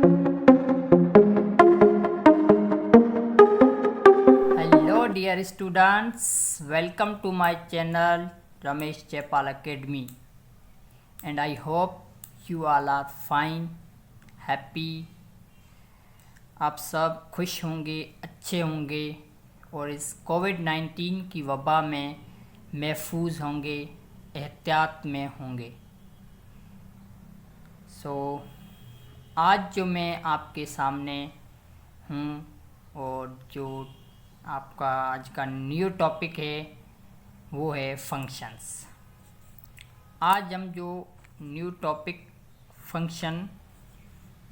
Hello dear students, welcome to my channel Ramesh Chepal Academy, and I hope you all are fine, happy. आप सब खुश होंगे, अच्छे होंगे और इस कोविड-19 की वबा में महफूज होंगे, एहतियात में होंगे। आज जो मैं आपके सामने हूँ और जो आपका आज का न्यू टॉपिक है वो है फंक्शंस। आज हम जो न्यू टॉपिक फंक्शन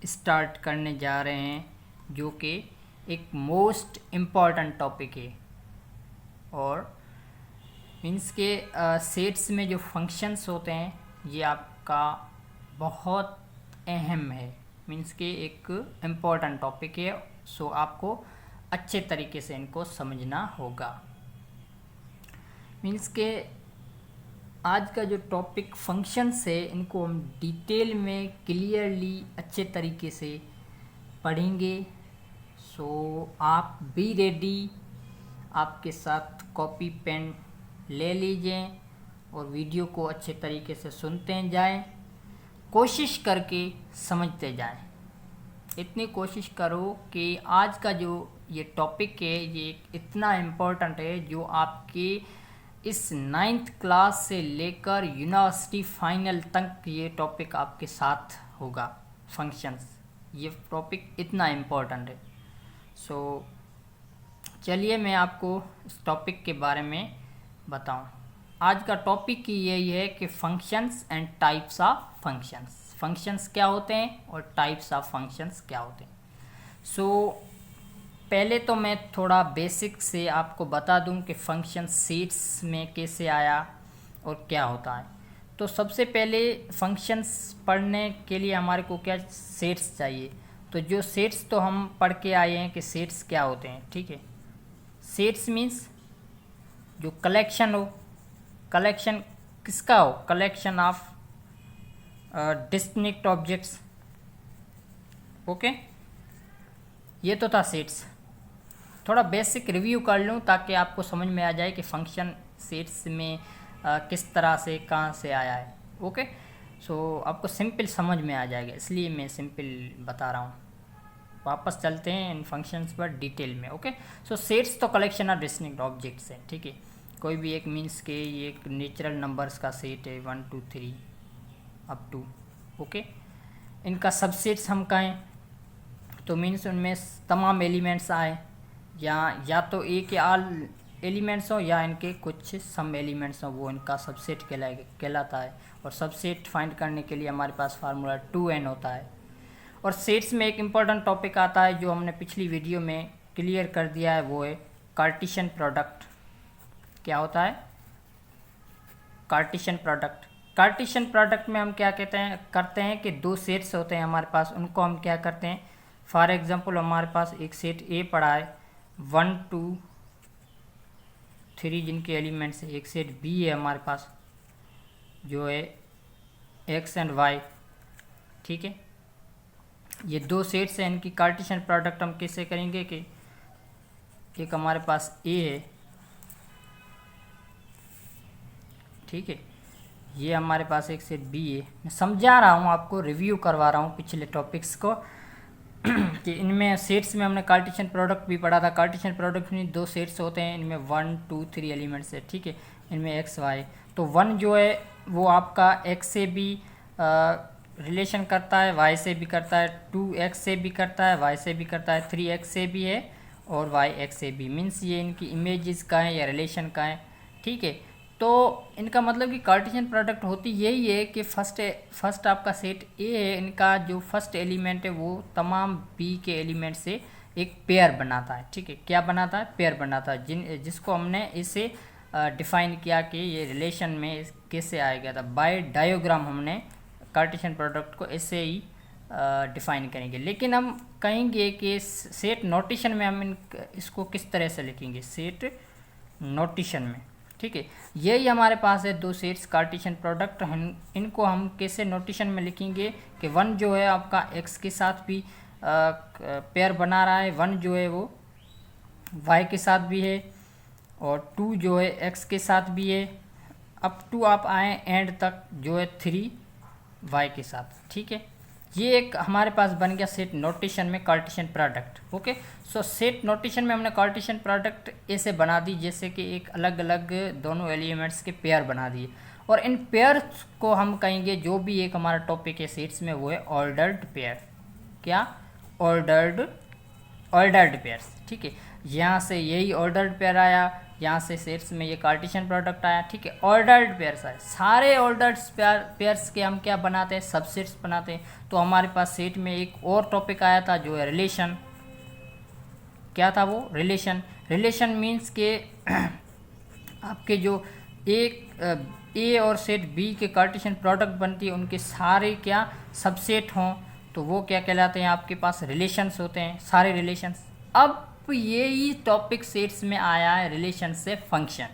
स्टार्ट करने जा रहे हैं जो कि एक मोस्ट इम्पॉर्टेंट टॉपिक है और मीन्स के सेट्स में जो फंक्शंस होते हैं ये आपका बहुत अहम है, मीन्स के एक इम्पॉर्टेंट टॉपिक है। सो आपको अच्छे तरीके से इनको समझना होगा। मीन्स के आज का जो टॉपिक फंक्शंस है इनको हम डिटेल में क्लियरली अच्छे तरीके से पढ़ेंगे। सो आप बी रेडी, आपके साथ कॉपी पेन ले लीजिए और वीडियो को अच्छे तरीके से सुनते जाएं, कोशिश करके समझते जाएं। इतनी कोशिश करो कि आज का जो ये टॉपिक है ये इतना इम्पोर्टेंट है जो आपके इस 9th क्लास से लेकर यूनिवर्सिटी फाइनल तक ये टॉपिक आपके साथ होगा। फंक्शंस, ये टॉपिक इतना इम्पोर्टेंट है। सो चलिए मैं आपको इस टॉपिक के बारे में बताऊं। आज का टॉपिक ही यही है कि functions and types of functions. Functions क्या होते हैं और टाइप्स ऑफ फंक्शंस क्या होते हैं। सो पहले तो मैं थोड़ा बेसिक से आपको बता दूं कि फंक्शन सेट्स में कैसे आया और क्या होता है। तो सबसे पहले फंक्शंस पढ़ने के लिए हमारे को क्या सेट्स चाहिए। तो जो सेट्स तो हम पढ़ के आए हैं कि सेट्स क्या होते हैं, ठीक है। सेट्स मीन्स जो कलेक्शन हो, कलेक्शन किसका हो, collection of distinct objects. Okay, ये तो था सेट्स। थोड़ा बेसिक रिव्यू कर लूँ ताकि आपको समझ में आ जाए कि फंक्शन सेट्स में किस तरह से कहाँ से आया है। ओके, सो आपको सिंपल समझ में आ जाएगा, इसलिए मैं सिंपल बता रहा हूँ। वापस चलते हैं इन फंक्शंस पर डिटेल में। ओके, सो सेट्स तो कलेक्शन ऑफ डिस्टिंक्ट ऑब्जेक्ट्स है, ठीक है। कोई भी एक मीन्स के ये एक नेचुरल नंबर्स का सेट है 1 2 3 अप टू। ओके, इनका सबसेट्स हम कहें तो मीन्स उनमें तमाम एलिमेंट्स आए, या तो एक या ऑल एलिमेंट्स हो या इनके कुछ सम एलिमेंट्स हो, वो इनका सबसेट कहलाता है। और सबसेट फाइंड करने के लिए हमारे पास फार्मूला 2n होता है। और सेट्स में एक इम्पॉर्टेंट टॉपिक आता है जो हमने पिछली वीडियो में क्लियर कर दिया है, वो है कार्टेशियन प्रोडक्ट। क्या होता है कार्टेशियन प्रोडक्ट। कार्टेशियन प्रोडक्ट में हम क्या करते हैं कि दो सेट्स होते हैं हमारे पास, उनको हम क्या करते हैं। फॉर एग्जांपल हमारे पास एक सेट ए पड़ा है 1 2 3 जिनके एलिमेंट्स है। एक सेट बी है हमारे पास जो है एक्स एंड वाई, ठीक है। ये दो सेट्स हैं, इनकी कार्टेशियन प्रोडक्ट हम कैसे करेंगे कि एक हमारे पास ए है, ठीक है, ये हमारे पास एक सेट बी है। मैं समझा रहा हूँ आपको, रिव्यू करवा रहा हूँ पिछले टॉपिक्स को कि इनमें सेट्स में हमने कार्टेशियन प्रोडक्ट भी पढ़ा था। कार्टेशियन प्रोडक्ट में दो सेट्स होते हैं, इनमें 1 2 3 एलिमेंट्स है, ठीक है। इनमें एक्स वाई, तो 1 जो है वो आपका एक्स से भी रिलेशन करता है, वाई से भी करता है, 2 एक्स से भी करता है, वाई से भी करता है, 3 एक्स से भी है और वाई एक्स से भी। मीन्स ये इनकी इमेजेस का है या रिलेशन का है, ठीक है। तो इनका मतलब कि कार्टेशियन प्रोडक्ट होती यही है कि फर्स्ट आपका सेट ए है, इनका जो फर्स्ट एलिमेंट है वो तमाम बी के एलिमेंट से एक पेयर बनाता है, ठीक है। क्या बनाता है, पेयर बनाता है, जिसको हमने इसे डिफाइन किया कि ये रिलेशन में कैसे आ गया था। बाय डायोग्राम हमने कार्टेशियन प्रोडक्ट को ऐसे ही डिफाइन करेंगे। लेकिन हम कहेंगे कि सेट नोटेशन में हम इसको किस तरह से लिखेंगे। सेट नोटेशन में ठीक है। यही हमारे पास है दो सेट्स कार्टेशियन प्रोडक्ट। इनको हम कैसे नोटेशन में लिखेंगे कि वन जो है आपका एक्स के साथ भी पेयर बना रहा है, वन जो है वो वाई के साथ भी है, और टू जो है एक्स के साथ भी है, अप टू आप आए एंड तक जो है थ्री वाई के साथ। ठीक है, ये एक हमारे पास बन गया सेट नोटेशन में कार्टेशियन प्रोडक्ट। ओके, सो सेट नोटेशन में हमने कार्टेशियन प्रोडक्ट ऐसे बना दी जैसे कि एक अलग अलग दोनों एलिमेंट्स के पेयर बना दिए, और इन पेयर्स को हम कहेंगे, जो भी एक हमारा टॉपिक है सेट्स में वो है ऑर्डर्ड पेयर। क्या? Ordered pairs. ठीक है, यहाँ से यही ऑर्डर्ड पेयर आया, यहाँ से सेट्स में ये कार्टेशियन प्रोडक्ट आया। ठीक है, ऑर्डर्ड पेयर्स आए, सारे ऑर्डर्ड पेयर्स के हम क्या बनाते हैं? सबसेट्स बनाते हैं। तो हमारे पास सेट में एक और टॉपिक आया था जो है रिलेशन। क्या था वो? रिलेशन। रिलेशन मीन्स के आपके जो एक ए और सेट बी के कार्टेशियन प्रोडक्ट बनती है, उनके सारे क्या सबसेट हों तो वो क्या कहलाते हैं? आपके पास रिलेशंस होते हैं, सारे रिलेशंस। अब यही टॉपिक सेट्स में आया है, रिलेशन से फंक्शन।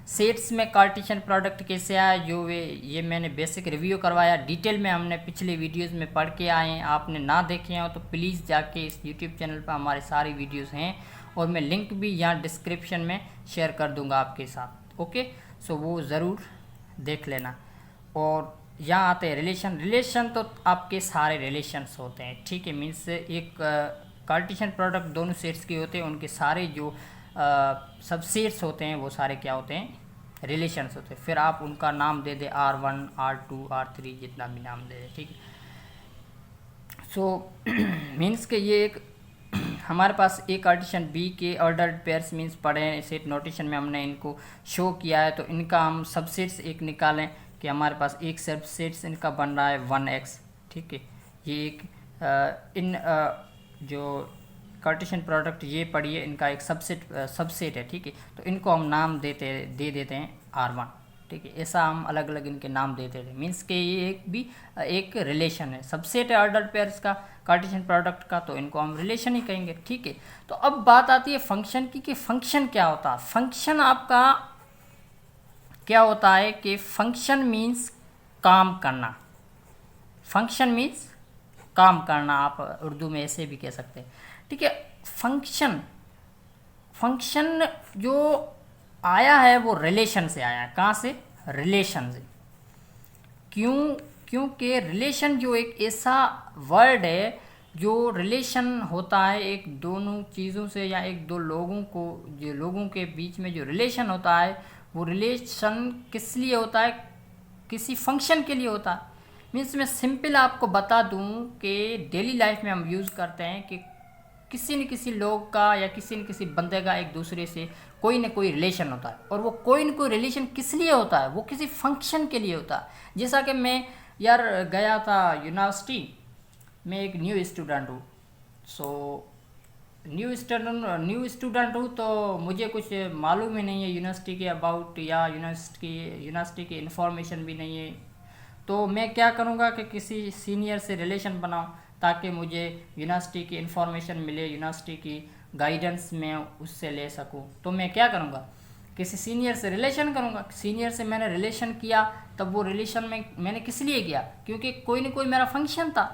सेट्स में कार्टेशियन प्रोडक्ट कैसे आया, जो ये मैंने बेसिक रिव्यू करवाया, डिटेल में हमने पिछले वीडियोस में पढ़ के आए हैं। आपने ना देखे हो तो प्लीज़ जाके इस यूट्यूब चैनल पर हमारे सारे वीडियोस हैं, और मैं लिंक भी यहाँ डिस्क्रिप्शन में शेयर कर दूँगा आपके साथ। ओके, सो वो ज़रूर देख लेना। और यहाँ आते हैं रिलेशन। रिलेशन तो आपके सारे रिलेशंस होते हैं। ठीक है, मीन्स एक कार्टेशियन प्रोडक्ट दोनों सेट्स के होते हैं, उनके सारे जो सबसेट्स होते हैं वो सारे क्या होते हैं? रिलेशंस होते हैं। फिर आप उनका नाम दे दे R1, R2, R3, जितना भी नाम दे दे। ठीक है, सो मीन्स के ये एक हमारे पास ए कार्टेशियन बी के ऑर्डर्ड पेयर्स मीन्स पढ़े हैं, सेट नोटेशन में हमने इनको शो किया है। तो इनका हम सबसेट्स एक निकालें कि हमारे पास एक सबसेट्स इनका बन रहा है 1x। ठीक है, ये एक जो कार्टेशियन प्रोडक्ट ये पढ़िए, इनका एक सबसेट है। ठीक है, तो इनको हम नाम दे देते हैं R1। ठीक है, ऐसा हम अलग अलग इनके नाम देते थे। मीन्स के ये एक रिलेशन है, सबसेट है ऑर्डर्ड पेयर्स का कार्टेशियन प्रोडक्ट का, तो इनको हम रिलेशन ही कहेंगे। ठीक है, तो अब बात आती है फंक्शन की कि फंक्शन क्या होता है। फंक्शन आपका क्या होता है कि फंक्शन मीन्स काम करना। फंक्शन मीन्स काम करना, आप उर्दू में ऐसे भी कह सकते हैं। ठीक है, फंक्शन जो आया है वो रिलेशन से आया है। कहाँ से? रिलेशन से। क्योंकि रिलेशन जो एक ऐसा वर्ड है, जो रिलेशन होता है एक दोनों चीज़ों से या एक दो लोगों को, जो लोगों के बीच में जो रिलेशन होता है, वो रिलेशन किस लिए होता है? किसी फंक्शन के लिए होता है। मीन्स मैं सिंपल आपको बता दूं कि डेली लाइफ में हम यूज़ करते हैं कि किसी न किसी लोग का या किसी न किसी बंदे का एक दूसरे से कोई न कोई रिलेशन होता है, और वो कोई न कोई रिलेशन किस लिए होता है? वो किसी फंक्शन के लिए होता है। जैसा कि मैं यार गया था यूनिवर्सिटी में, एक न्यू स्टूडेंट हूँ। सो न्यू स्टूडेंट हूँ तो मुझे कुछ मालूम ही नहीं है यूनिवर्सिटी के अबाउट, या यूनिवर्सिटी की इन्फॉर्मेशन भी नहीं है। तो मैं क्या करूँगा कि किसी सीनियर से रिलेशन बनाऊँ ताकि मुझे यूनिवर्सिटी की इन्फॉर्मेशन मिले, यूनिवर्सिटी की गाइडेंस मैं उससे ले सकूँ। तो मैं क्या करूँगा? किसी सीनियर से रिलेशन करूँगा। सीनियर से मैंने रिलेशन किया, तब वो रिलेशन में मैंने किस लिए किया? क्योंकि कोई न कोई मेरा फंक्शन था।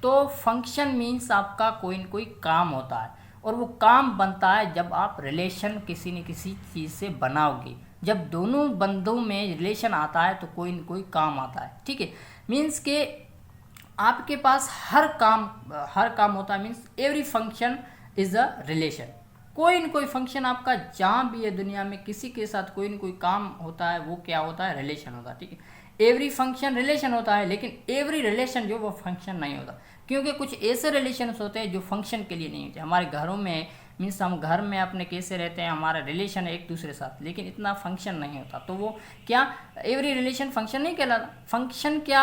तो फंक्शन मीन्स आपका कोई न कोई काम होता है, और वो काम बनता है जब आप रिलेशन किसी न किसी चीज़ से बनाओगे। जब दोनों बंदों में रिलेशन आता है तो कोई न कोई काम आता है। ठीक है, मीन्स के आपके पास हर काम होता है। Means every function is a relation. कोई न कोई फंक्शन आपका जहाँ भी है दुनिया में, किसी के साथ कोई न कोई काम होता है, वो क्या होता है? रिलेशन होता है। ठीक है, एवरी फंक्शन रिलेशन होता है, लेकिन एवरी रिलेशन जो वो फंक्शन नहीं होता। क्योंकि कुछ ऐसे रिलेशंस होते हैं जो फंक्शन के लिए नहीं होते। हमारे घरों में मीन्स हम घर में अपने कैसे रहते हैं, हमारा रिलेशन है एक दूसरे साथ, लेकिन इतना फंक्शन नहीं होता। तो वो क्या एवरी रिलेशन फंक्शन नहीं कहलाता। फंक्शन क्या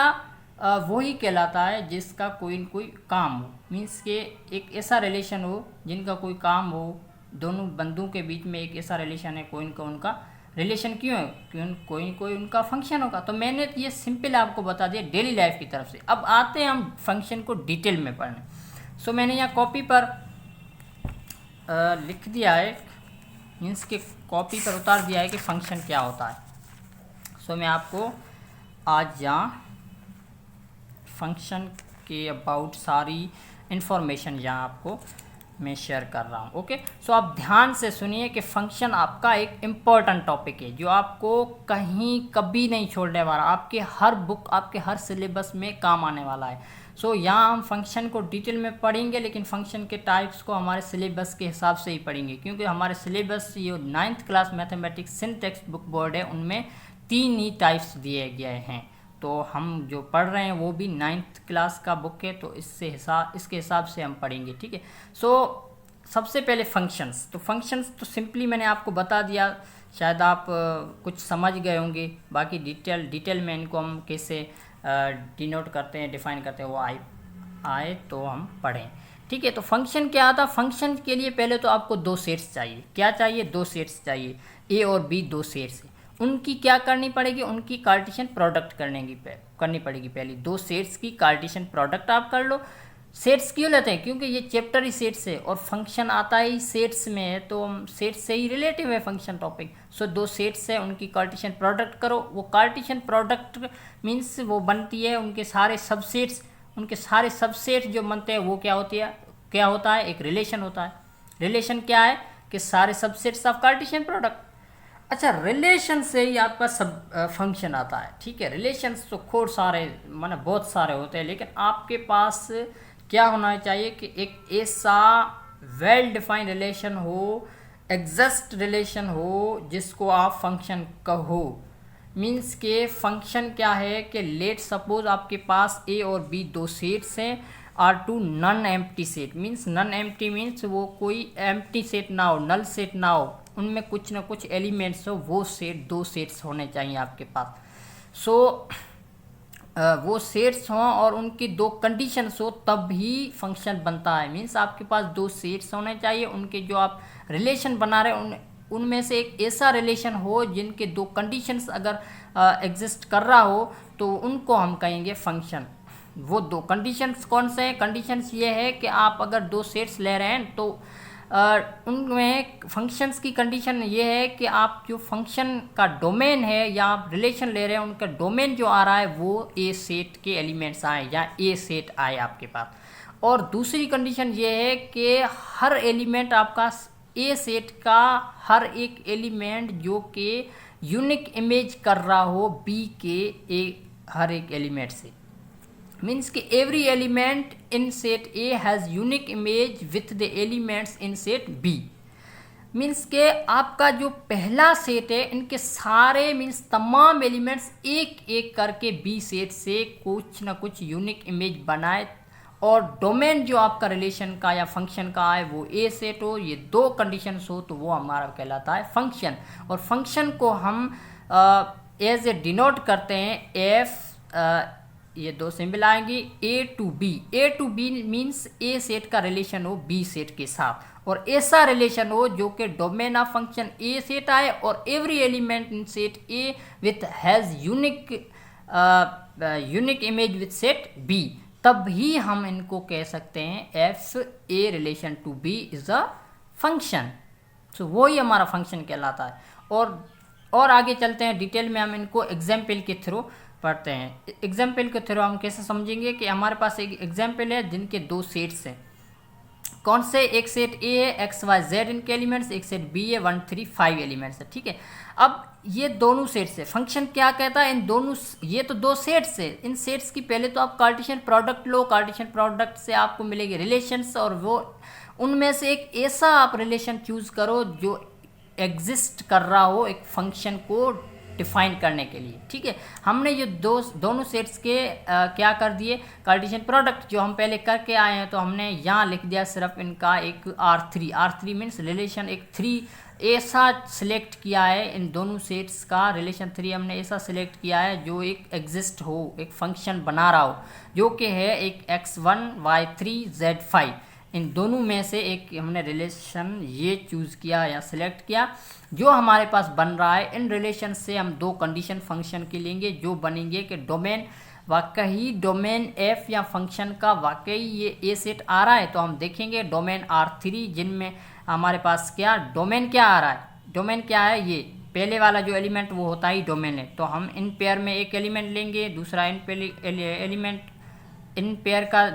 वो ही कहलाता है जिसका कोई न कोई काम हो। मीन्स के एक ऐसा रिलेशन हो जिनका कोई काम हो, दोनों बंदों के बीच में एक ऐसा रिलेशन है, कोई न उनका रिलेशन क्यों है? क्यों कोई न कोई उनका फंक्शन होगा। तो मैंने ये सिंपल आपको बता दिया डेली लाइफ की तरफ से। अब आते हैं हम फंक्शन को डिटेल में पढ़ने। सो मैंने यहाँ कॉपी पर लिख दिया है मीन्स के कॉपी पर उतार दिया है कि फंक्शन क्या होता है। सो मैं आपको आज यहाँ फंक्शन के अबाउट सारी इन्फॉर्मेशन यहाँ आपको मैं शेयर कर रहा हूँ। ओके, सो आप ध्यान से सुनिए कि फंक्शन आपका एक इम्पॉर्टेंट टॉपिक है जो आपको कहीं कभी नहीं छोड़ने वाला, आपके हर बुक, आपके हर सिलेबस में काम आने वाला है। सो यहाँ हम फंक्शन को डिटेल में पढ़ेंगे, लेकिन फंक्शन के टाइप्स को हमारे सिलेबस के हिसाब से ही पढ़ेंगे, क्योंकि हमारे सिलेबस ये 9th class mathematics syntax book board है, उनमें 3 ही टाइप्स दिए गए हैं। तो हम जो पढ़ रहे हैं वो भी 9th क्लास का बुक है, तो इसके हिसाब से हम पढ़ेंगे। ठीक है, सो सबसे पहले फंक्शंस। तो फंक्शंस तो सिंपली मैंने आपको बता दिया, शायद आप कुछ समझ गए होंगे। बाकी डिटेल में इनको हम कैसे डिनोट करते हैं, डिफाइन करते हैं, वो आए तो हम पढ़ें। ठीक है, तो फंक्शन क्या आता है? फंक्शन के लिए पहले तो आपको 2 सेट्स चाहिए। क्या चाहिए? 2 सेट्स चाहिए, ए और बी 2 सेट्स। उनकी क्या करनी पड़ेगी? उनकी कार्टेशियन प्रोडक्ट करनी पड़ेगी। पहले 2 सेट्स की कार्टेशियन प्रोडक्ट आप कर लो। सेट्स क्यों लेते हैं? क्योंकि ये चैप्टर ही सेट्स है और फंक्शन आता ही सेट्स में है, तो सेट्स से ही रिलेटिव है फंक्शन टॉपिक। सो 2 सेट्स है, उनकी कार्टेशियन प्रोडक्ट करो। वो कार्टेशियन प्रोडक्ट मीन्स वो बनती है उनके सारे सबसेट्स। उनके सारे सबसेट्स जो बनते हैं वो क्या होता है? एक रिलेशन होता है। रिलेशन क्या है? कि सारे सबसेट्स ऑफ कार्टेशियन प्रोडक्ट। अच्छा, रिलेशन से ही आपका सब फंक्शन आता है। ठीक है, रिलेशंस तो खूब सारे, माने बहुत सारे होते हैं, लेकिन आपके पास क्या होना चाहिए कि एक ऐसा वेल डिफाइंड रिलेशन हो, एग्जैक्ट रिलेशन हो, जिसको आप फंक्शन कहो। मीन्स के फंक्शन क्या है कि लेट सपोज आपके पास ए और बी 2 सेट्स हैं, are 2 non empty set. Means non empty means वो कोई एम्प्टी सेट ना हो, नल सेट ना हो, उनमें कुछ ना कुछ एलिमेंट्स हो, वो सेट 2 सेट्स होने चाहिए आपके पास। सो वो सेट्स हों और उनकी 2 कंडीशंस हो, तब ही फंक्शन बनता है। मीन्स आपके पास 2 सेट्स होने चाहिए, उनके जो आप रिलेशन बना रहे हैं उनमें से एक ऐसा रिलेशन हो जिनके 2 कंडीशंस अगर एग्जिस्ट कर रहा हो, तो उनको हम कहेंगे फंक्शन। वो 2 कंडीशंस कौन से हैं? कंडीशंस ये है कि आप अगर 2 सेट्स ले रहे हैं तो उनमें फंक्शंस की कंडीशन ये है कि आप जो फंक्शन का डोमेन है या आप रिलेशन ले रहे हैं, उनका डोमेन जो आ रहा है वो ए सेट के एलिमेंट्स आए या ए सेट आए आपके पास। और दूसरी कंडीशन ये है कि हर एलिमेंट आपका ए सेट का हर एक एलिमेंट जो कि यूनिक इमेज कर रहा हो बी के हर एक एलिमेंट से। मीन्स कि every element in set A has unique image with the elements in set B. Means के आपका जो पहला सेट है, इनके सारे मीन्स तमाम एलिमेंट्स एक एक करके बी सेट से कुछ ना कुछ यूनिक इमेज बनाए, और डोमेन जो आपका रिलेशन का या फंक्शन का है वो ए सेट हो। ये 2 कंडीशंस हो तो वो हमारा कहलाता है फंक्शन। और फंक्शन को हम एज ए डिनोट करते हैं एफ, ये 2 सिंबल आएंगी, A to B. A to B means A set का रिलेशन हो बी सेट के साथ, और ऐसा रिलेशन हो जो कि domain of function A set आए और every element in set A with has unique image with set B. तब ही हम इनको कह सकते हैं F A relation to B is a function. So वो ही हमारा फंक्शन कहलाता है। और आगे चलते हैं, डिटेल में हम इनको एग्जाम्पल के थ्रू पढ़ते हैं। एग्जाम्पल के थ्रू हम कैसे समझेंगे कि हमारे पास एक एग्जाम्पल है जिनके 2 सेट्स हैं। कौन से? एक सेट ए है एक्स वाई जेड इनके एलिमेंट्स, एक सेट बी है 1 3 5 एलिमेंट्स है। ठीक है, अब ये दोनों सेट्स है। फंक्शन क्या कहता है? इन दोनों, ये तो 2 सेट्स है, इन सेट्स की पहले तो आप कार्टेशियन प्रोडक्ट लो। कार्टेशियन प्रोडक्ट से आपको मिलेगी रिलेशंस, और वो उनमें से एक ऐसा आप रिलेशन चूज करो जो एग्जिस्ट कर रहा हो एक फंक्शन को डिफाइन करने के लिए। ठीक है, हमने ये दोनों सेट्स के क्या कर दिए? कार्टेशियन प्रोडक्ट जो हम पहले करके आए हैं, तो हमने यहाँ लिख दिया सिर्फ इनका एक R3 मीन्स रिलेशन एक 3 ऐसा सिलेक्ट किया है। इन दोनों सेट्स का रिलेशन 3 हमने ऐसा सिलेक्ट किया है जो एक एग्जिस्ट हो, एक फंक्शन बना रहा हो, जो कि है एक x1 y3 z5। इन दोनों में से एक हमने रिलेशन ये चूज़ किया या सिलेक्ट किया जो हमारे पास बन रहा है। इन रिलेशन से हम 2 कंडीशन फंक्शन के लेंगे जो बनेंगे कि डोमेन, वाकई डोमेन f या फंक्शन का वाकई ये ए सेट आ रहा है, तो हम देखेंगे डोमेन R3 जिनमें हमारे पास क्या डोमेन क्या आ रहा है, डोमेन क्या है, ये पहले वाला जो एलिमेंट वो होता ही डोमेन है। तो हम इन पेयर में एक एलिमेंट लेंगे, दूसरा इन एलिमेंट इन पेयर का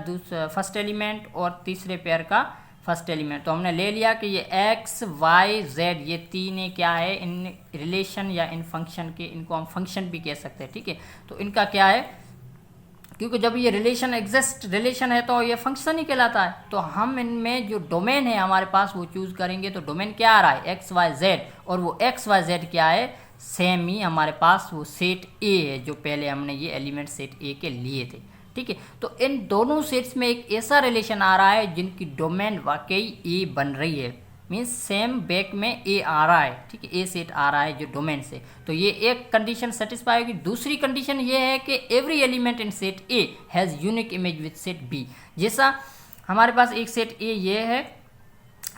फर्स्ट एलिमेंट और तीसरे पेयर का फर्स्ट एलिमेंट। तो हमने ले लिया कि ये एक्स वाई जेड ये तीन क्या है, इन रिलेशन या इन फंक्शन के, इनको हम फंक्शन भी कह सकते हैं, ठीक है। तो इनका क्या है, क्योंकि जब ये रिलेशन एग्जिस्ट रिलेशन है तो ये फंक्शन ही कहलाता है। तो हम इनमें जो डोमेन है हमारे पास वो चूज करेंगे। तो डोमेन क्या आ रहा है, एक्स वाई जेड, और वो एक्स वाई जेड क्या है, सेम ही हमारे पास वो सेट ए है जो पहले हमने ये एलिमेंट सेट ए के लिए थे, ठीक है। तो इन दोनों सेट्स में एक ऐसा रिलेशन आ रहा है जिनकी डोमेन वाकई ए बन रही है, मीन्स सेम बैक में ए आ रहा है, ठीक है, ए सेट आ रहा है जो डोमेन से। तो ये एक कंडीशन सेटिस्फाई होगी। दूसरी कंडीशन ये है कि every element in set A has unique image with set B. जैसा हमारे पास एक सेट ए ये है,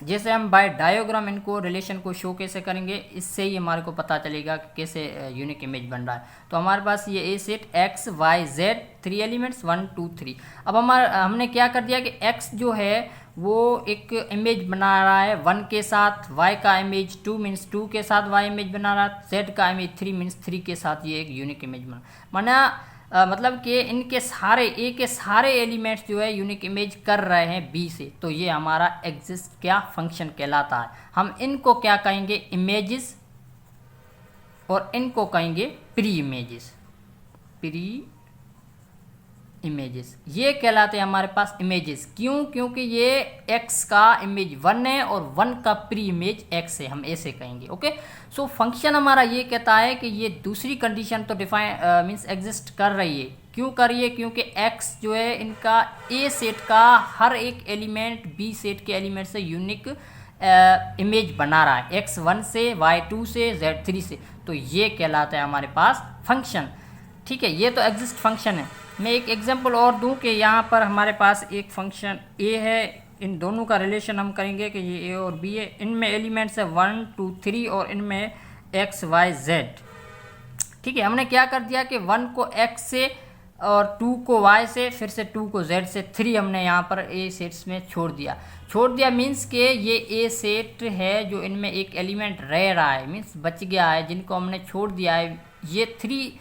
जैसे हम बाय डायोग्राम इनको रिलेशन को शो कैसे करेंगे, इससे ही हमारे को पता चलेगा कि कैसे यूनिक इमेज बन रहा है। तो हमारे पास ये A set X Y Z 3 elements 1 2 3। अब हमने क्या कर दिया कि एक्स जो है वो एक इमेज बना रहा है 1 के साथ, वाई का इमेज 2 मीन्स 2 के साथ वाई इमेज बना रहा है, जेड का इमेज 3 मीन्स 3 के साथ ये एक यूनिक इमेज बना मतलब कि इनके सारे ए के सारे एलिमेंट्स जो है यूनिक इमेज कर रहे हैं बी से। तो ये हमारा एग्जिस्ट क्या फंक्शन कहलाता है। हम इनको क्या कहेंगे, इमेजेस, और इनको कहेंगे प्री इमेजेस, प्री इमेजेस ये कहलाते हैं हमारे पास इमेजेस। क्यों, क्योंकि ये x का इमेज 1 है और 1 का प्री इमेज x है, हम ऐसे कहेंगे। ओके, सो फंक्शन हमारा ये कहता है कि ये दूसरी कंडीशन तो डिफाइन मीन्स एग्जिस्ट कर रही है। क्यों कर रही है, क्योंकि x जो है इनका a सेट का हर एक एलिमेंट b सेट के एलिमेंट से यूनिक इमेज बना रहा है, x1 से, y2 से, z3 से। तो ये कहलाता है हमारे पास फंक्शन, ठीक है। ये तो एग्जिस्ट फंक्शन है। मैं एक एग्जांपल और दूं कि यहाँ पर हमारे पास एक फंक्शन a है, इन दोनों का रिलेशन हम करेंगे कि ये a और b है, इनमें एलिमेंट्स है 1 2 3 और इनमें x y z, ठीक है। हमने क्या कर दिया कि 1 को x से और 2 को y से, फिर से 2 को z से, 3 हमने यहाँ पर a सेट्स में छोड़ दिया मीन्स के ये a सेट है जो इनमें एक एलिमेंट रह रहा है, मीन्स बच गया है, जिनको हमने छोड़ दिया है। ये 3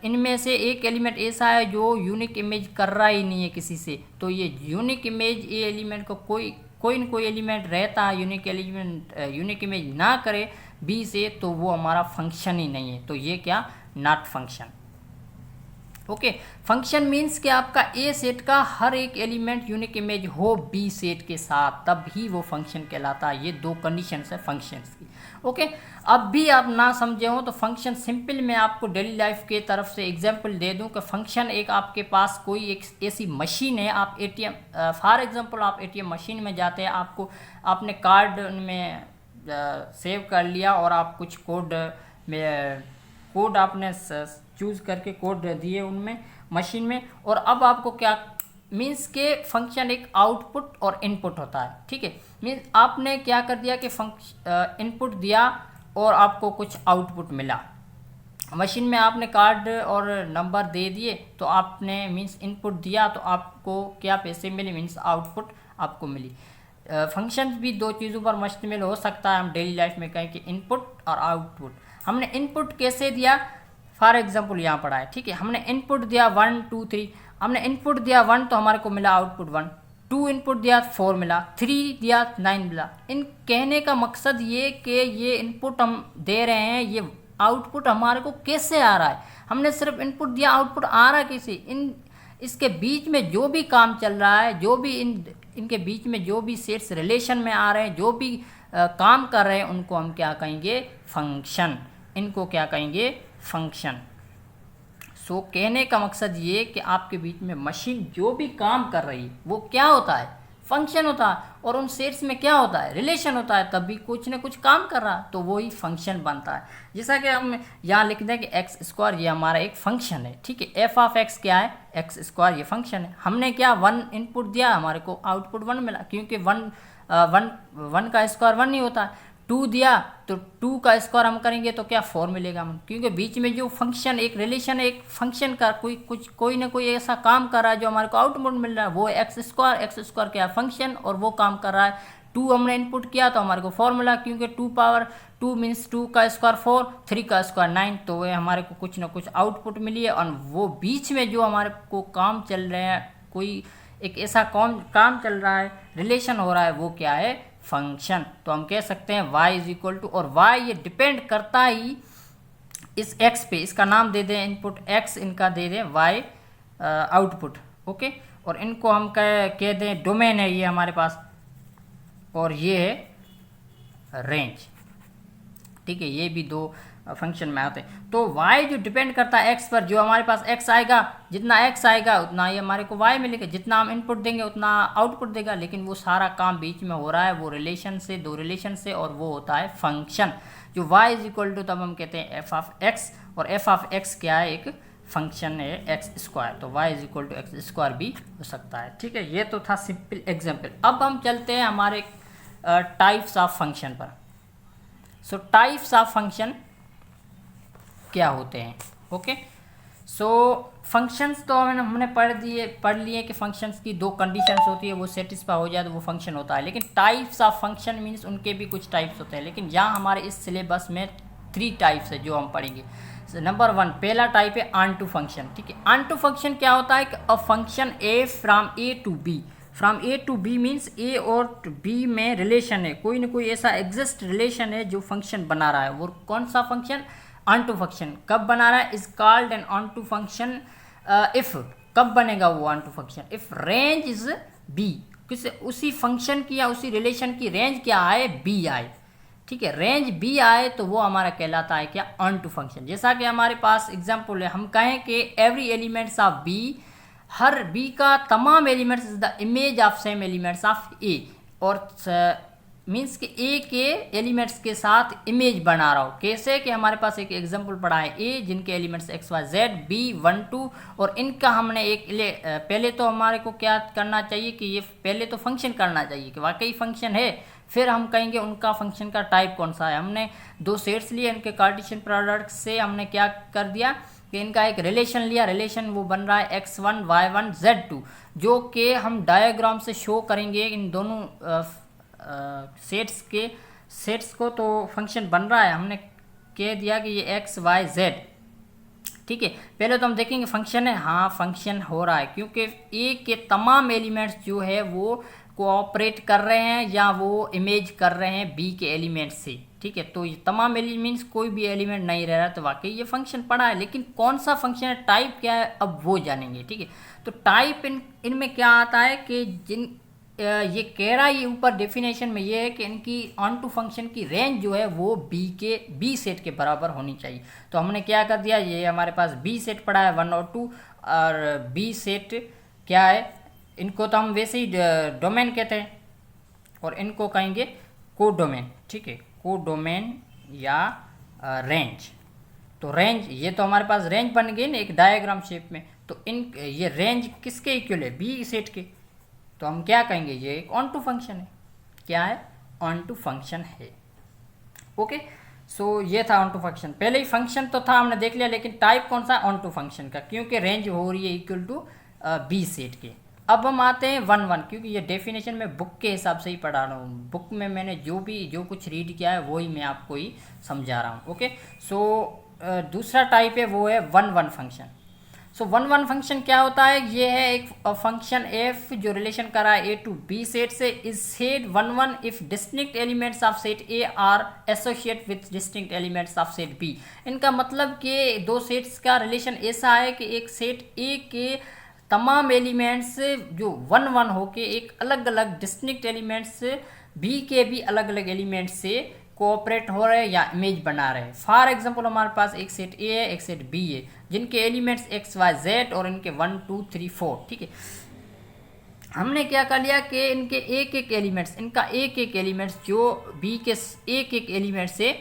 इनमें से एक एलिमेंट ऐसा है जो यूनिक इमेज कर रहा ही नहीं है किसी से। तो ये यूनिक इमेज ए एलिमेंट को कोई न कोई एलिमेंट रहता है, यूनिक एलिमेंट यूनिक इमेज ना करे बी से, तो वो हमारा फंक्शन ही नहीं है। तो ये क्या, not function. Okay, function means कि आपका ए सेट का हर एक एलिमेंट यूनिक इमेज हो बी सेट के साथ, तब ही वो फंक्शन कहलाता है। ये दो कंडीशन है फंक्शंस की। ओके, अब भी आप ना समझे हो तो फंक्शन सिंपल मैं आपको डेली लाइफ के तरफ से एग्जांपल दे दूं कि फंक्शन एक आपके पास कोई एक ऐसी मशीन है, आप एटीएम फॉर एग्जांपल आप एटीएम मशीन में जाते हैं, आपने कार्ड में सेव कर लिया और आप कुछ कोड आपने चूज़ करके कोड दिए उनमें मशीन में, और अब आपको क्या मीन्स के फंक्शन एक आउटपुट और इनपुट होता है, ठीक है। मीन्स आपने क्या कर दिया कि इनपुट दिया और आपको कुछ आउटपुट मिला, मशीन में आपने कार्ड और नंबर दे दिए, तो आपने मीन्स इनपुट दिया तो आपको क्या पैसे मिले, मीन्स आउटपुट आपको मिली। फंक्शंस भी दो चीज़ों पर मुश्तमिल हो सकता है, हम डेली लाइफ में कहें कि इनपुट और आउटपुट। हमने इनपुट कैसे दिया, फॉर एग्जांपल यहाँ पढ़ा है, ठीक है। हमने इनपुट दिया 1 2 3, हमने इनपुट दिया 1 तो हमारे को मिला आउटपुट 1, 2 इनपुट दिया 4 मिला, 3 दिया 9 मिला। इन कहने का मकसद ये कि ये इनपुट हम दे रहे हैं, ये आउटपुट हमारे को कैसे आ रहा है। हमने सिर्फ इनपुट दिया, आउटपुट आ रहा है कैसे, इसके बीच में जो भी काम चल रहा है, जो भी इनके बीच में जो भी सेट्स रिलेशन में आ रहे हैं, जो भी काम कर रहे हैं, उनको हम क्या कहेंगे, फंक्शन। इनको क्या कहेंगे, फंक्शन। सो कहने का मकसद ये कि आपके बीच में मशीन जो भी काम कर रही है वो क्या होता है, फंक्शन होता है, और उन सेट्स में क्या होता है, रिलेशन होता है, तब भी कुछ न कुछ काम कर रहा है, तो वही फंक्शन बनता है। जैसा कि हम यहाँ लिख दें कि एक्स स्क्वायर ये हमारा एक फंक्शन है, ठीक है। एफ ऑफ एक्स क्या है, एक्स स्क्वायर ये फंक्शन है। हमने क्या 1 इनपुट दिया, हमारे को आउटपुट 1 मिला, क्योंकि 1 का स्क्वायर 1 नहीं होता है। 2 दिया तो 2 का स्क्वायर हम करेंगे तो क्या 4 मिलेगा हम, क्योंकि बीच में जो फंक्शन एक रिलेशन एक फंक्शन का कोई ना कोई ऐसा काम कर रहा है जो हमारे को आउटपुट मिल रहा है, वो एक्स स्क्वायर क्या फंक्शन, और वो काम कर रहा है 2 हमने इनपुट किया तो हमारे को फॉर्मूला, क्योंकि 2 पावर 2 मीन्स 2 का स्क्वायर 4, 3 का स्क्वायर 9, तो वह हमारे को कुछ ना कुछ आउटपुट मिली है। और वो बीच में जो हमारे को काम चल रहे हैं, कोई एक ऐसा काम चल रहा है, रिलेशन हो रहा है, वो क्या है, फंक्शन। तो हम कह सकते हैं y इज इक्वल टू, और y ये डिपेंड करता ही इस x पे, इसका नाम दे दें इनपुट x, इनका दे दें y आउटपुट, ओके। और इनको हम कह दें डोमेन है ये हमारे पास, और ये है रेंज, ठीक है। ये भी दो फंक्शन में आते हैं। तो y जो डिपेंड करता है x पर, जो हमारे पास x आएगा, जितना x आएगा उतना ही हमारे को y मिलेगा, जितना हम इनपुट देंगे उतना आउटपुट देगा। लेकिन वो सारा काम बीच में हो रहा है वो रिलेशन से, दो रिलेशन से, और वो होता है फंक्शन। जो y इज इक्वल टू, तब हम कहते हैं f ऑफ x, और f ऑफ x क्या है, एक फंक्शन है एक्स स्क्वायर, तो y is equal to x square भी हो सकता है, ठीक है। ये तो था सिंपल एग्जाम्पल। अब हम चलते हैं हमारे टाइप्स ऑफ फंक्शन पर। सो टाइप्स ऑफ फंक्शन क्या होते हैं, ओके। सो फंक्शंस तो हमने पढ़ लिए कि फंक्शंस की दो कंडीशंस होती है, वो सेटिस्फाई हो जाए तो वो फंक्शन होता है। लेकिन टाइप्स ऑफ फंक्शन मीन्स उनके भी कुछ टाइप्स होते हैं। लेकिन यहाँ हमारे इस सिलेबस में 3 टाइप्स है जो हम पढ़ेंगे। नंबर 1, पहला टाइप है ऑनटू फंक्शन, ठीक है। ऑनटू फंक्शन क्या होता है कि a function A from A to B, from A to B means A और बी में रिलेशन है, कोई ना कोई ऐसा एग्जिस्ट रिलेशन है जो फंक्शन बना रहा है। वो कौन सा फंक्शन, ऑनटू फंक्शन। कब बना रहा है, is called an onto function if, कब बनेगा वो onto function, if range is B, किसी उसी फंक्शन की या उसी रिलेशन की रेंज क्या आए, बी आए, ठीक है। रेंज बी आए तो वो हमारा कहलाता है क्या, ऑनटू फंक्शन। जैसा कि हमारे पास एग्जांपल है, हम कहें कि एवरी एलिमेंट्स ऑफ बी, हर बी का तमाम elements is the image of same elements of A, और मीन्स कि ए के एलिमेंट्स के साथ इमेज बना रहा हो। कैसे कि हमारे पास एक एग्जांपल पड़ा है ए, जिनके elements x Y z B 1 2, और इनका हमने पहले तो हमारे को क्या करना चाहिए कि ये पहले तो फंक्शन करना चाहिए कि वाकई फंक्शन है, फिर हम कहेंगे उनका फंक्शन का टाइप कौन सा है। हमने 2 सेट्स लिए, इनके कार्टेशियन प्रोडक्ट से हमने क्या कर दिया कि इनका एक रिलेशन लिया, रिलेशन वो बन रहा है x1 y1 z2, जो कि हम डायग्राम से शो करेंगे इन दोनों सेट्स को। तो फंक्शन बन रहा है, हमने कह दिया कि ये x y z, ठीक है। पहले तो हम देखेंगे फंक्शन है, हाँ फंक्शन हो रहा है, क्योंकि ए के तमाम एलिमेंट्स जो है वो कोऑपरेट कर रहे हैं या वो इमेज कर रहे हैं बी के एलिमेंट से, ठीक है। तो ये तमाम एलिमेंट्स, कोई भी एलिमेंट नहीं रह रहा, तो वाकई ये फंक्शन पड़ा है। लेकिन कौन सा फंक्शन है, टाइप क्या है, अब वो जानेंगे, ठीक है। तो टाइप इनमें क्या आता है कि ये कह रहा है, ये ऊपर डेफिनेशन में ये है कि इनकी ऑनटू फंक्शन की रेंज जो है वो बी सेट के बराबर होनी चाहिए। तो हमने क्या कर दिया, ये हमारे पास बी सेट पड़ा है 1 और 2, और बी सेट क्या है, इनको तो हम वैसे ही डोमेन कहते हैं, और इनको कहेंगे को डोमेन, ठीक है, को डोमेन या रेंज। तो रेंज, ये तो हमारे पास रेंज बन गई ना एक डायग्राम शेप में, तो ये रेंज किसके इक्वल है, बी सेट के, तो हम क्या कहेंगे, ये एक ऑनटू फंक्शन है। क्या है, ऑनटू फंक्शन है, ओके। सो ये था ऑनटू फंक्शन। पहले ही फंक्शन तो था, हमने देख लिया, लेकिन टाइप कौन सा, ऑनटू फंक्शन का, क्योंकि रेंज हो रही है इक्वल टू बी सेट के। अब हम आते हैं 1 1, क्योंकि ये डेफिनेशन में बुक के हिसाब से ही पढ़ा रहा हूँ, बुक में मैंने जो कुछ रीड किया है वही मैं आपको ही समझा रहा हूँ, ओके। सो दूसरा टाइप है वो है 1 1 फंक्शन। सो 1 1 फंक्शन क्या होता है, ये है एक फंक्शन एफ जो रिलेशन कर रहा है ए टू बी सेट से, is set 1 1 if distinct elements of set A are associate with distinct elements of set B. इनका मतलब कि दो सेट्स का रिलेशन ऐसा है कि एक सेट ए के तमाम एलिमेंट्स जो 1 1 होके एक अलग अलग डिस्टिंक्ट एलिमेंट्स बी के भी अलग अलग एलिमेंट्स से कोऑपरेट हो रहे हैं या इमेज बना रहे हैं। फॉर एग्जांपल हमारे पास एक सेट ए है, एक सेट बी है, जिनके एलिमेंट्स एक्स वाई जेड और इनके 1 2 3 4, ठीक है। हमने क्या कर लिया कि इनके एक एक एलिमेंट्स, इनका एक एक एलिमेंट्स जो बी के एक एक एलिमेंट से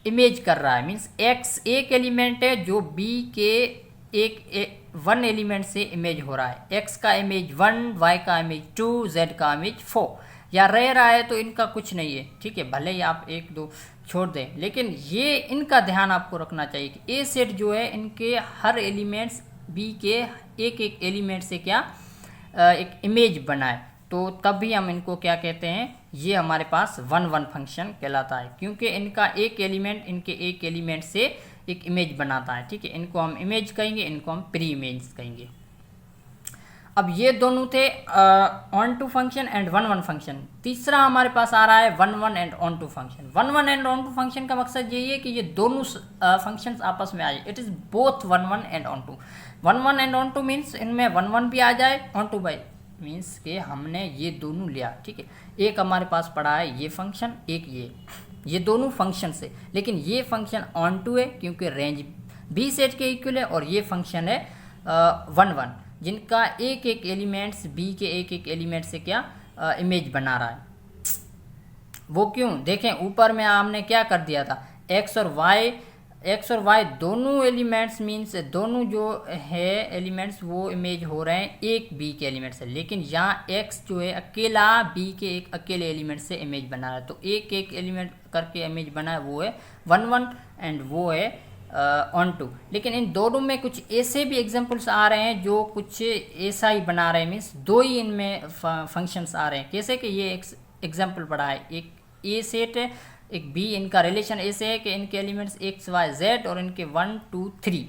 इमेज कर रहा है, मीन्स एक्स एक एलिमेंट है जो बी के एक 1 एलिमेंट से इमेज हो रहा है, एक्स का इमेज 1, वाई का इमेज 2, जेड का इमेज 4, या रह रहा है तो इनका कुछ नहीं है, ठीक है। भले ही आप 1 2 छोड़ दें, लेकिन ये इनका ध्यान आपको रखना चाहिए कि ए सेट जो है इनके हर एलिमेंट्स बी के एक एक एलिमेंट से क्या एक इमेज बनाए। तो तब भी हम इनको क्या कहते हैं, ये हमारे पास 1 1 फंक्शन कहलाता है, क्योंकि इनका एक एलिमेंट इनके एक एलिमेंट से एक इमेज बनाता है। ठीक है, इनको हम इमेज कहेंगे, इनको हम प्री इमेज कहेंगे। अब ये दोनों थे onto function and 1 1 function. तीसरा हमारे पास आ रहा है 1 1 and onto function. 1 1 and onto function का मकसद यही है कि ये दोनों फंक्शंस आपस में आ जाए। It is both 1 1 and onto. 1 1 and onto means इनमें 1 1 भी आ जाए, ऑन टू बाई मीन्स कि हमने ये दोनों लिया। ठीक है, एक हमारे पास पड़ा है ये फंक्शन, एक ये दोनों फंक्शन से, लेकिन ये फंक्शन ऑन टू है क्योंकि रेंज बी सेट के इक्वल है, और ये फंक्शन है 1 1 जिनका एक एक एलिमेंट्स बी के एक एक एलिमेंट से क्या इमेज बना रहा है। वो क्यों, देखें ऊपर में हमने क्या कर दिया था, एक्स और वाई दोनों एलिमेंट्स मीन्स दोनों जो है एलिमेंट्स वो इमेज हो रहे हैं एक बी के एलिमेंट से, लेकिन यहाँ एक्स जो है अकेला बी के एक अकेले एलिमेंट से इमेज बना रहा है। तो एक एक एलिमेंट करके इमेज बना है, वो है 1 1 एंड वो है ऑन टू। लेकिन इन दोनों में कुछ ऐसे भी एग्जांपल्स आ रहे हैं जो कुछ ऐसा ही बना रहे हैं, मीन्स दो ही इनमें फंक्शंस आ रहे हैं। कैसे कि ये एक एग्जांपल पढ़ा है, एक ए सेट है एक बी, इनका रिलेशन ऐसे है कि इनके एलिमेंट्स एक्स वाई जेड और इनके 1 2 3,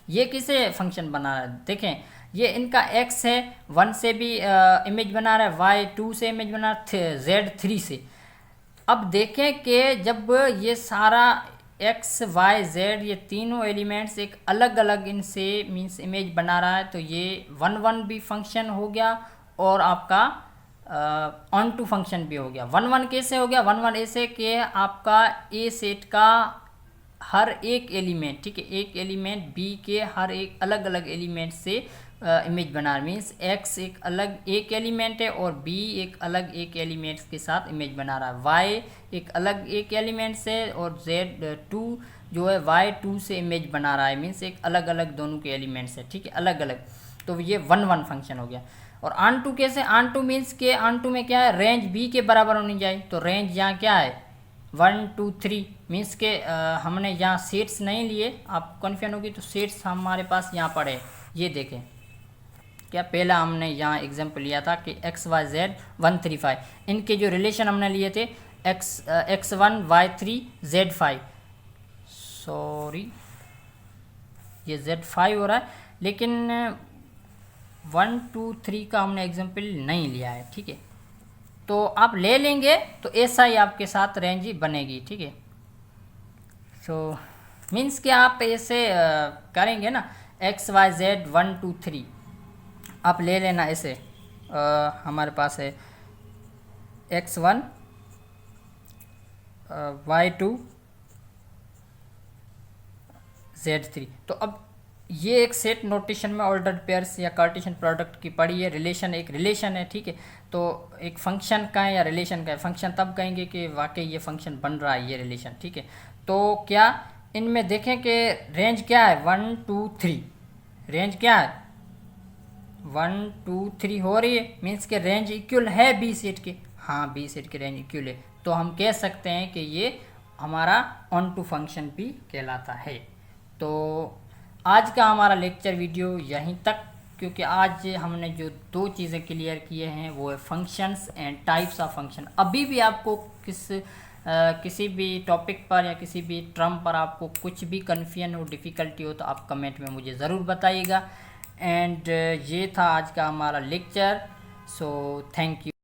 ये किसे फंक्शन बना रहा है, देखें ये इनका एक्स है 1 से भी इमेज बना रहा है, वाई 2 से इमेज बना रहा है, जेड 3 से। अब देखें कि जब ये सारा एक्स वाई जेड ये तीनों एलिमेंट्स एक अलग अलग इनसे मीन्स इमेज बना रहा है, तो ये 1 1 भी फंक्शन हो गया और आपका ऑन टू फंक्शन भी हो गया। 1 1 कैसे हो गया, 1 1 ऐसे कि आपका ए सेट का हर एक एलिमेंट, ठीक है, एक एलिमेंट बी के हर एक अलग अलग एलिमेंट से इमेज बना रहा है, मीन्स एक्स एक अलग एक एलिमेंट है और बी एक अलग एक एलिमेंट्स के साथ इमेज बना रहा है, वाई एक अलग एक एलिमेंट से और जेड 2 जो है वाई 2 से इमेज बना रहा है, मीन्स एक अलग अलग दोनों के एलिमेंट्स है। ठीक है, अलग अलग, तो ये 1 1 फंक्शन हो गया। और ऑन टू कैसे, ऑन टू मीन्स के ऑन टू में क्या है, रेंज बी के बराबर होनी चाहिए, तो रेंज यहाँ क्या है 1 2 3 मीन्स के हमने यहाँ सेट्स नहीं लिए, आप कन्फ्यूजन होगी, तो सेट्स हमारे पास यहाँ पड़े, ये देखें क्या पहला हमने यहाँ एग्जाम्पल लिया था कि एक्स वाई जेड 1 3 5, इनके जो रिलेशन हमने लिए थे एक्स 1 वाई 3 जेड 5, सॉरी ये जेड 5 हो रहा है, लेकिन 1 2 3 का हमने एग्जाम्पल नहीं लिया है। ठीक है, तो आप ले लेंगे तो ऐसा ही आपके साथ रेंज बनेगी। ठीक है, सो मीन्स कि आप ऐसे करेंगे ना, एक्स वाई जेड 1 2 3 आप ले लेना ऐसे, हमारे पास है x1 y2 z3, तो अब ये एक सेट नोटेशन में ऑर्डर्ड पेयर्स या कार्टेशियन प्रोडक्ट की पड़ी है, रिलेशन एक रिलेशन है। ठीक है, तो एक फंक्शन का है या रिलेशन का है, फंक्शन तब कहेंगे कि वाकई ये फंक्शन बन रहा है, ये रिलेशन। ठीक है, तो क्या इनमें देखें कि रेंज क्या है 1 2 3, रेंज क्या है 1 2 3 हो रही है, मीन्स के रेंज इक्वल है बी सेट के, हाँ बी सेट के रेंज इक्वल है, तो हम कह सकते हैं कि ये हमारा ऑन टू फंक्शन भी कहलाता है। तो आज का हमारा लेक्चर वीडियो यहीं तक, क्योंकि आज हमने जो दो चीज़ें क्लियर किए हैं वो है functions and types of function. अभी भी आपको किसी भी टॉपिक पर या किसी भी टर्म पर आपको कुछ भी कन्फ्यूजन हो, डिफ़िकल्टी हो, तो आप कमेंट में मुझे ज़रूर बताइएगा। एंड ये था आज का हमारा लेक्चर, सो थैंक यू।